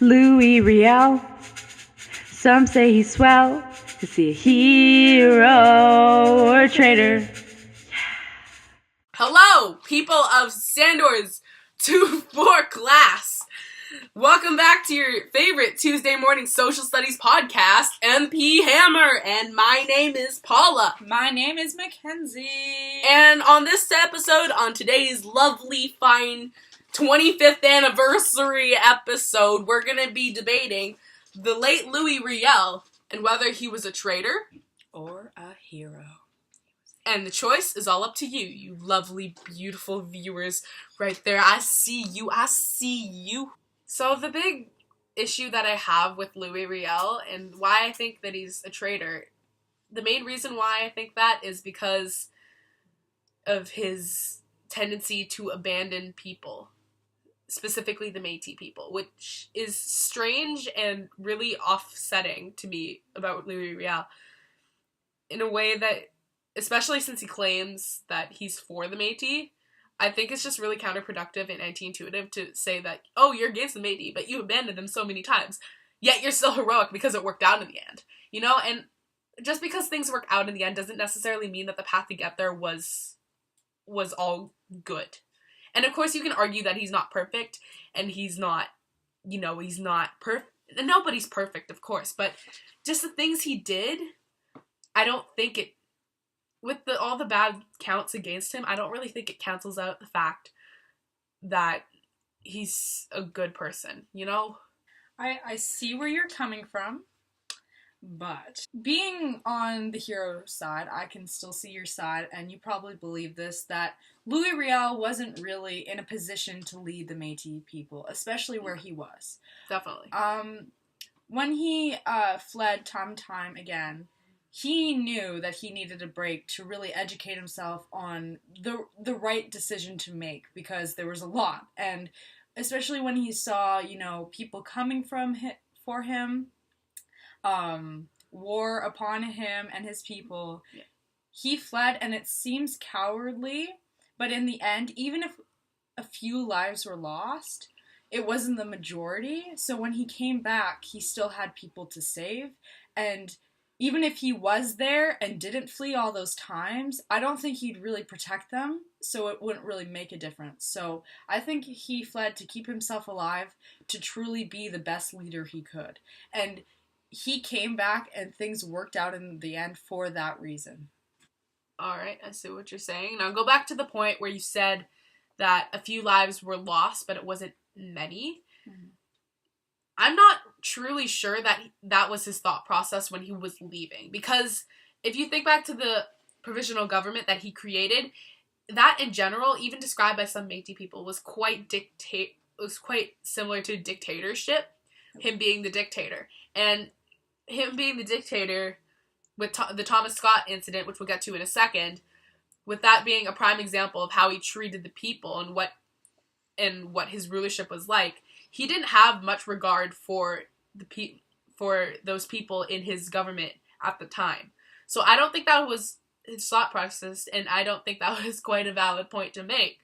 Louis Riel. Some say he's swell. Is he a hero or a traitor? Hello, people of Sandor's 2-4 class. Welcome back to your favorite Tuesday morning social studies podcast, MP Hammer, and my name is Paula. My name is Mackenzie. And on this episode, on today's lovely, fine 25th anniversary episode, we're going to be debating the late Louis Riel and whether he was a traitor or a hero. And the choice is all up to you, you lovely, beautiful viewers right there. I see you. So the big issue that I have with Louis Riel and why I think that he's a traitor, the main reason why I think that is because of his tendency to abandon people, specifically the Métis people, which is strange and really offsetting to me about Louis Riel in a way that, especially since he claims that he's for the Métis, I think it's just really counterproductive and anti-intuitive to say that, oh, you're against the Métis, but you abandoned them so many times, yet you're still heroic because it worked out in the end, you know? And just because things work out in the end doesn't necessarily mean that the path to get there was all good. And of course you can argue that he's not perfect, and he's not perfect. Nobody's perfect, of course, but just the things he did, I don't think it, with all the bad counts against him, I don't really think it cancels out the fact that he's a good person, you know? I see where you're coming from, but being on the hero side, I can still see your side, and you probably believe this, that Louis Riel wasn't really in a position to lead the Métis people, especially where he was. Definitely. When he fled time and time again, he knew that he needed a break to really educate himself on the right decision to make, because there was a lot. And especially when he saw, people coming for him, war upon him and his people, yeah. He fled, and it seems cowardly, but in the end, even if a few lives were lost, it wasn't the majority. So when he came back, he still had people to save, and even if he was there and didn't flee all those times, I don't think he'd really protect them, so it wouldn't really make a difference. So I think he fled to keep himself alive, to truly be the best leader he could. And he came back, and things worked out in the end for that reason. Alright, I see what you're saying. Now go back to the point where you said that a few lives were lost, but it wasn't many. Mm-hmm. I'm not truly sure that that was his thought process when he was leaving. Because if you think back to the provisional government that he created, that in general, even described by some Métis people, was quite similar to dictatorship, him being the dictator. And him being the dictator with the Thomas Scott incident, which we'll get to in a second, with that being a prime example of how he treated the people and what his rulership was like, he didn't have much regard for those people in his government at the time. So I don't think that was his thought process, and I don't think that was quite a valid point to make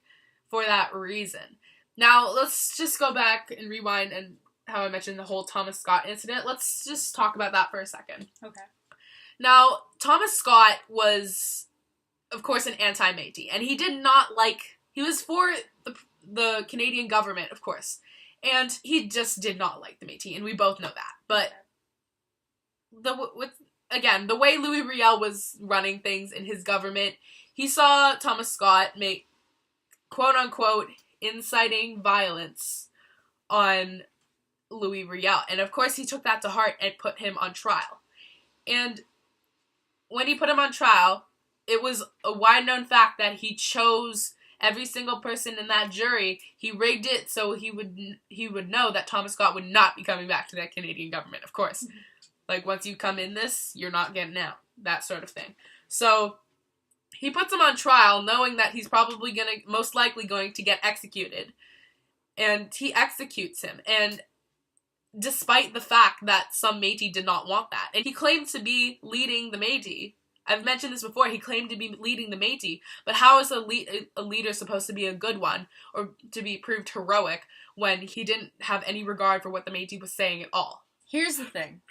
for that reason. Now, let's just go back and rewind, and how I mentioned the whole Thomas Scott incident. Let's just talk about that for a second. Okay. Now, Thomas Scott was, of course, an anti-Métis, and he was for the Canadian government, of course. And he just did not like the Métis, and we both know that. But the way Louis Riel was running things in his government, he saw Thomas Scott make, quote-unquote, inciting violence on Louis Riel. And of course he took that to heart and put him on trial. And when he put him on trial, it was a wide-known fact that he chose every single person in that jury. He rigged it so he would know that Thomas Scott would not be coming back to that Canadian government, of course. Mm-hmm. Like, once you come in this, you're not getting out. That sort of thing. So he puts him on trial knowing that he's probably most likely going to get executed. And he executes him. And despite the fact that some Métis did not want that. And he claimed to be leading the Métis I've mentioned this before, he claimed to be leading the Métis, but how is a leader supposed to be a good one, or to be proved heroic, when he didn't have any regard for what the Métis was saying at all? Here's the thing.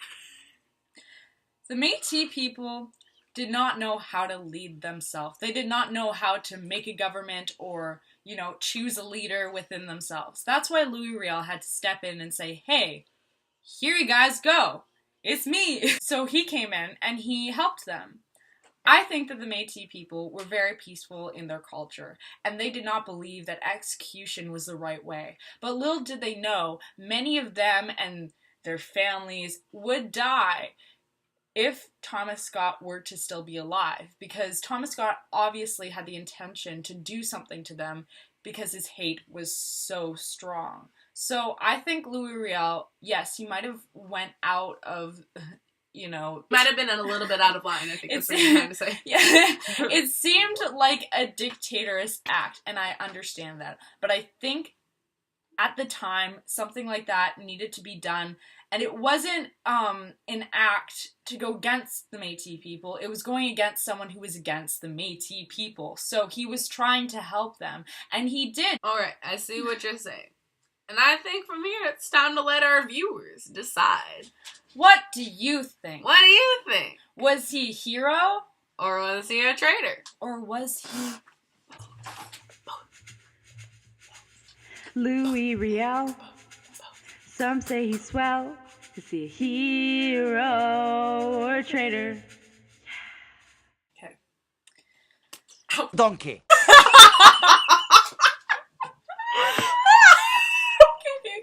The Métis people did not know how to lead themselves. They did not know how to make a government or, choose a leader within themselves. That's why Louis Riel had to step in and say, hey, here you guys go. It's me. So he came in and he helped them. I think that the Métis people were very peaceful in their culture, and they did not believe that execution was the right way. But little did they know, many of them and their families would die if Thomas Scott were to still be alive, because Thomas Scott obviously had the intention to do something to them because his hate was so strong. So I think Louis Riel, yes, he might have went out of, Might have been a little bit out of line, I think that's what you're trying to say. Yeah, it seemed like a dictatorous act, and I understand that. But I think at the time, something like that needed to be done, and it wasn't an act to go against the Métis people. It was going against someone who was against the Métis people. So he was trying to help them, and he did. All right, I see what you're saying. And I think from here, it's time to let our viewers decide. What do you think? What do you think? Was he a hero? Or was he a traitor? Or was he... Louis Riel. Some say he's swell. Is he a hero or a traitor? Okay. Donkey.